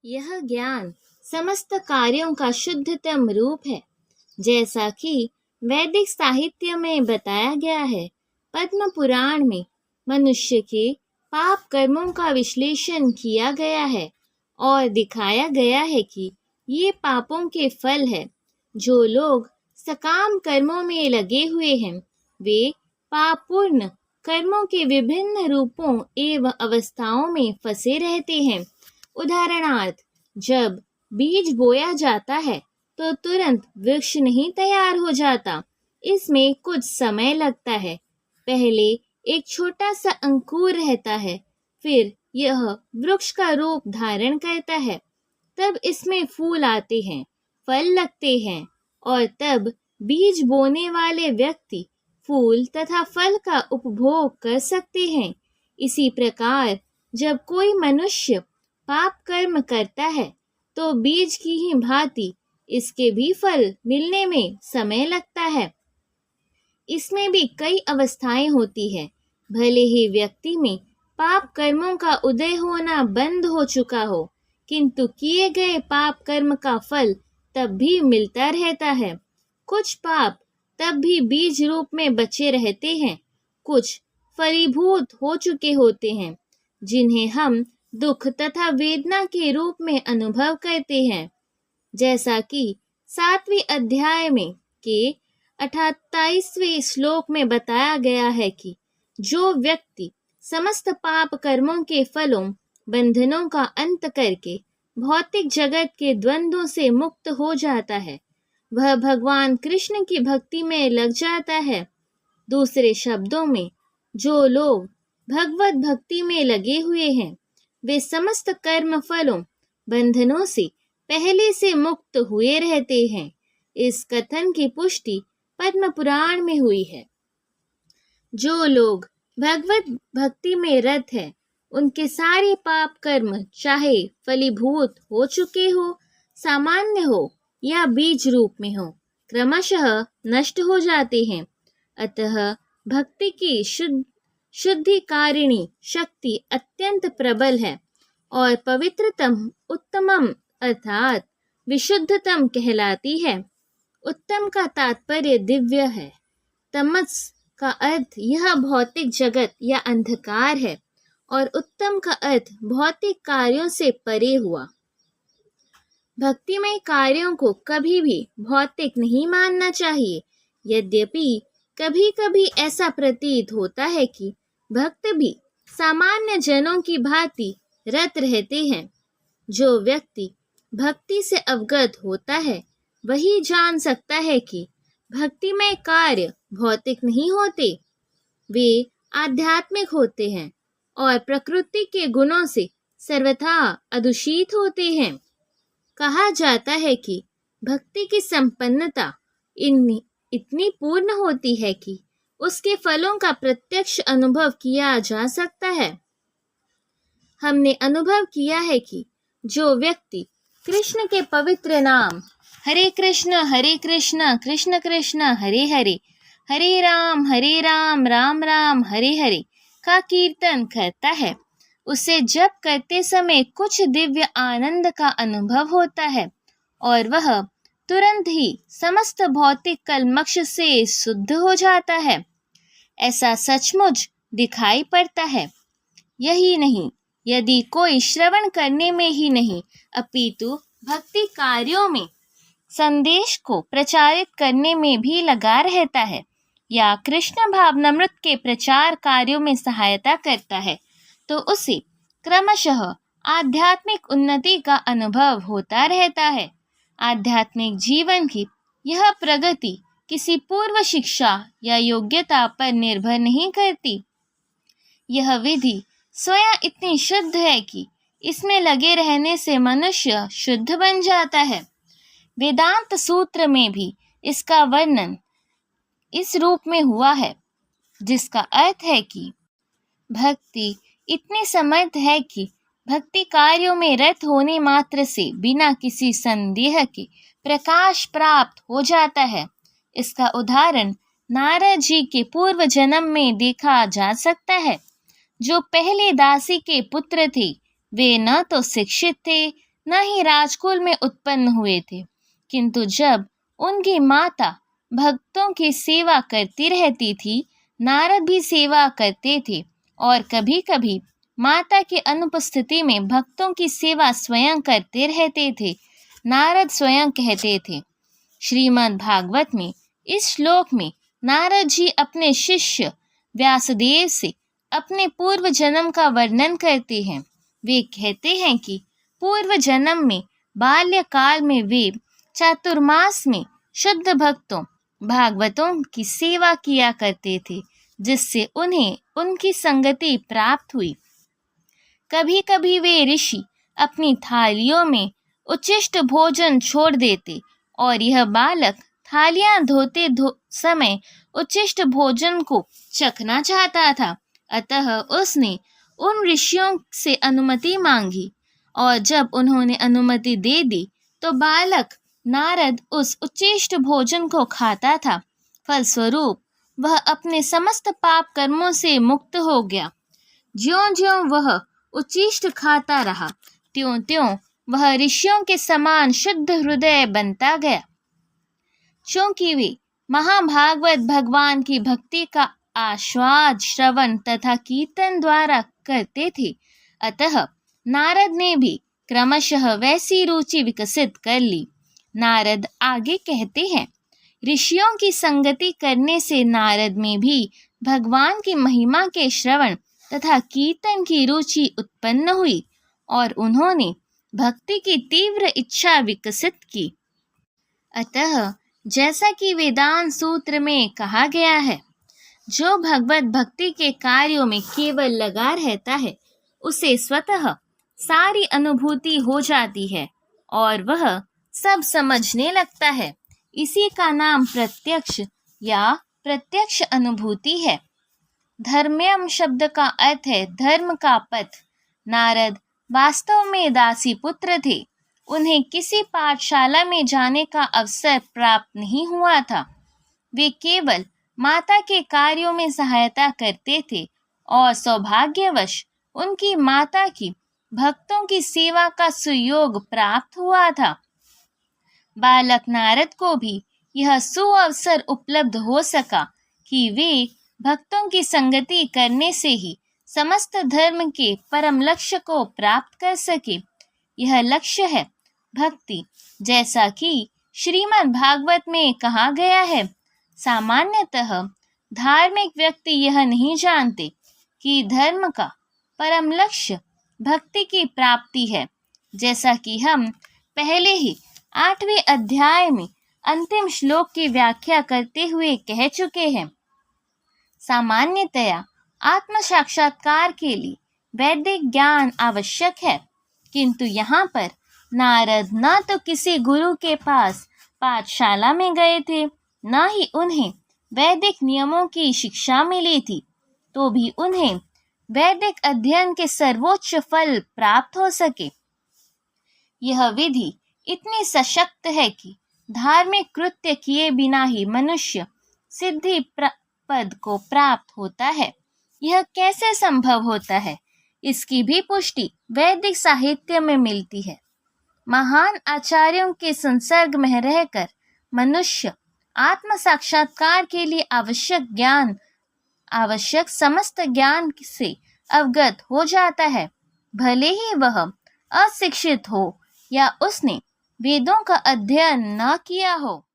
यह ज्ञान समस्त कार्यों का शुद्धतम रूप है। जैसा कि वैदिक साहित्य में बताया गया है, पद्म पुराण में मनुष्य के पाप कर्मों का विश्लेषण किया गया है और दिखाया गया है कि ये पापों के फल है। जो लोग सकाम कर्मों में लगे हुए हैं, वे पापपूर्ण कर्मों के विभिन्न रूपों एवं अवस्थाओं में फंसे रहते हैं। उदाहरणार्थ, जब बीज बोया जाता है तो तुरंत वृक्ष नहीं तैयार हो जाता। इसमें कुछ समय लगता है। पहले एक छोटा सा अंकुर रहता है, फिर यह वृक्ष का रूप धारण करता है। तब इसमें फूल आते हैं, फल लगते हैं और तब बीज बोने वाले व्यक्ति फूल तथा फल का उपभोग कर सकते हैं। इसी प्रकार जब कोई मनुष्य पाप कर्म करता है तो बीज की ही भांति इसके भी फल मिलने में समय लगता है। इसमें भी कई अवस्थाएं होती है। भले ही व्यक्ति में पाप कर्मों का उदय होना बंद हो चुका हो, किंतु किए गए पाप कर्म का फल तब भी मिलता रहता है। कुछ पाप तब भी बीज रूप में बचे रहते हैं, कुछ फलीभूत हो चुके होते हैं, जिन्हें हम दुख तथा वेदना के रूप में अनुभव करते हैं। जैसा कि 7वें अध्याय में के 28वें श्लोक में बताया गया है कि जो व्यक्ति समस्त पाप कर्मों के फलों बंधनों का अंत करके भौतिक जगत के द्वंद्वों से मुक्त हो जाता है, वह भगवान कृष्ण की भक्ति में लग जाता है। दूसरे शब्दों में, जो लोग भगवत भक्ति में लगे हुए हैं, वे समस्त कर्म फलों बंधनों से पहले से मुक्त हुए रहते हैं। इस कथन की पुष्टि पद्म पुराण में हुई है। जो लोग भगवत भक्ति में रत है, उनके सारे पाप कर्म चाहे फलीभूत हो चुके हो, सामान्य हो या बीज रूप में हो, क्रमशः नष्ट हो जाते हैं। अतः भक्ति की शुद्धिकारिणी शक्ति अत्यंत प्रबल है और पवित्रतम उत्तमम अर्थात विशुद्धतम कहलाती है। उत्तम का तात्पर्य दिव्य है। तमस का अर्थ यह भौतिक जगत या अंधकार है और उत्तम का अर्थ भौतिक कार्यों से परे हुआ। भक्तिमय कार्यों को कभी भी भौतिक नहीं मानना चाहिए। यद्यपि कभी कभी ऐसा प्रतीत होता है कि भक्त भी सामान्य जनों की भांति रत रहते हैं। जो व्यक्ति भक्ति से अवगत होता है, वही जान सकता है कि भक्तिमय कार्य भौतिक नहीं होते, वे आध्यात्मिक होते हैं और प्रकृति के गुणों से सर्वथा अदूषित होते हैं। कहा जाता है कि भक्ति की संपन्नता इतनी पूर्ण होती है कि उसके फलों का प्रत्यक्ष अनुभव किया जा सकता है। हमने अनुभव किया है कि जो व्यक्ति कृष्ण के पवित्र नाम हरे कृष्ण कृष्ण कृष्ण हरे हरे, हरे राम राम राम हरे हरे का कीर्तन करता है, उसे जप करते समय कुछ दिव्य आनंद का अनुभव होता है और वह तुरंत ही समस्त भौतिक कल्मश से शुद्ध हो जाता है। ऐसा सचमुच दिखाई पड़ता है। यही नहीं, यदि कोई श्रवण करने में ही नहीं अपितु भक्ति कार्यों में संदेश को प्रचारित करने में भी लगा रहता है या कृष्ण भावनामृत के प्रचार कार्यों में सहायता करता है, तो उसे क्रमशः आध्यात्मिक उन्नति का अनुभव होता रहता है। आध्यात्मिक जीवन की यह प्रगति किसी पूर्व शिक्षा या योग्यता पर निर्भर नहीं करती। यह विधि स्वयं इतनी शुद्ध है कि इसमें लगे रहने से मनुष्य शुद्ध बन जाता है। वेदांत सूत्र में भी इसका वर्णन इस रूप में हुआ है, जिसका अर्थ है कि भक्ति इतनी समर्थ है कि भक्ति कार्यों में रत होने मात्र से बिना किसी संदेह के प्रकाश प्राप्त हो जाता है। इसका उदाहरण नारद जी के पूर्व जन्म में देखा जा सकता है। जो पहले दासी के पुत्र थे, वे न तो शिक्षित थे न ही राजकुल में उत्पन्न हुए थे, किंतु जब उनकी माता भक्तों की सेवा करती रहती थी, नारद भी सेवा करते थे और कभी कभी माता की अनुपस्थिति में भक्तों की सेवा स्वयं करते रहते थे। नारद स्वयं कहते थे, श्रीमद् भागवत में इस श्लोक में नारद जी अपने शिष्य व्यासदेव से अपने पूर्व जन्म का वर्णन करते हैं। वे कहते हैं कि पूर्व जन्म में बाल्यकाल में वे चातुर्मास में शुद्ध भक्तों भागवतों की सेवा किया करते थे, जिससे उन्हें उनकी संगति प्राप्त हुई। कभी कभी वे ऋषि अपनी थालियों में उच्छिष्ट भोजन छोड़ देते और यह बालक थालियां धोते समय उच्छिष्ट भोजन को चखना चाहता था। अतः उसने उन ऋषियों से अनुमति मांगी और जब उन्होंने अनुमति दे दी तो बालक नारद उस उच्छिष्ट भोजन को खाता था। फलस्वरूप वह अपने समस्त पाप कर्मों से मुक्त हो गया। ज्यों ज्यों वह उच्छिष्ट खाता रहा, त्यों त्यों वह ऋषियों के समान शुद्ध हृदय बनता गया। क्योंकि वे महाभागवत भगवान की भक्ति का आस्वाद श्रवण तथा कीर्तन द्वारा करते थे, अतः नारद ने भी क्रमशः वैसी रुचि विकसित कर ली। नारद आगे कहते हैं, ऋषियों की संगति करने से नारद में भी भगवान की महिमा के श्रवण तथा कीर्तन की रुचि उत्पन्न हुई और उन्होंने भक्ति की तीव्र इच्छा विकसित की। अतः जैसा कि वेदांत सूत्र में कहा गया है, जो भगवत भक्ति के कार्यों में केवल लगा रहता है, उसे स्वतः सारी अनुभूति हो जाती है और वह सब समझने लगता है। इसी का नाम प्रत्यक्ष या प्रत्यक्ष अनुभूति है। धर्म्यम शब्द का अर्थ है धर्म का पथ। नारद वास्तव में दासी पुत्र थे। उन्हें किसी पाठशाला में जाने का अवसर प्राप्त नहीं हुआ था। वे केवल माता के कार्यों में सहायता करते थे और सौभाग्यवश उनकी माता की भक्तों की सेवा का सुयोग प्राप्त हुआ था। बालक नारद को भी यह सुअवसर उपलब्ध हो सका कि वे भक्तों की संगति करने से ही समस्त धर्म के परम लक्ष्य को प्राप्त कर सके। यह लक्ष्य है भक्ति, जैसा कि श्रीमद् भागवत में कहा गया है। सामान्यतः धार्मिक व्यक्ति यह नहीं जानते कि धर्म का परम लक्ष्य भक्ति की प्राप्ति है, जैसा कि हम पहले ही 8वें अध्याय में अंतिम श्लोक की व्याख्या करते हुए कह चुके हैं। सामान्यतया आत्म साक्षात्कार के लिए वैदिक ज्ञान आवश्यक है, किंतु यहाँ पर नारद न तो किसी गुरु के पास पाठशाला में गए थे, न ही उन्हें वैदिक नियमों की शिक्षा मिली थी, तो भी उन्हें वैदिक अध्ययन के सर्वोच्च फल प्राप्त हो सके। यह विधि इतनी सशक्त है कि धार्मिक कृत्य किए बिना ही मनुष्य सिद्धि पद को प्राप्त होता है। यह कैसे संभव होता है, इसकी भी पुष्टि वैदिक साहित्य में मिलती है। महान आचार्यों के संसर्ग में रहकर मनुष्य आत्म साक्षात्कार के लिए आवश्यक समस्त ज्ञान से अवगत हो जाता है, भले ही वह अशिक्षित हो या उसने वेदों का अध्ययन न किया हो।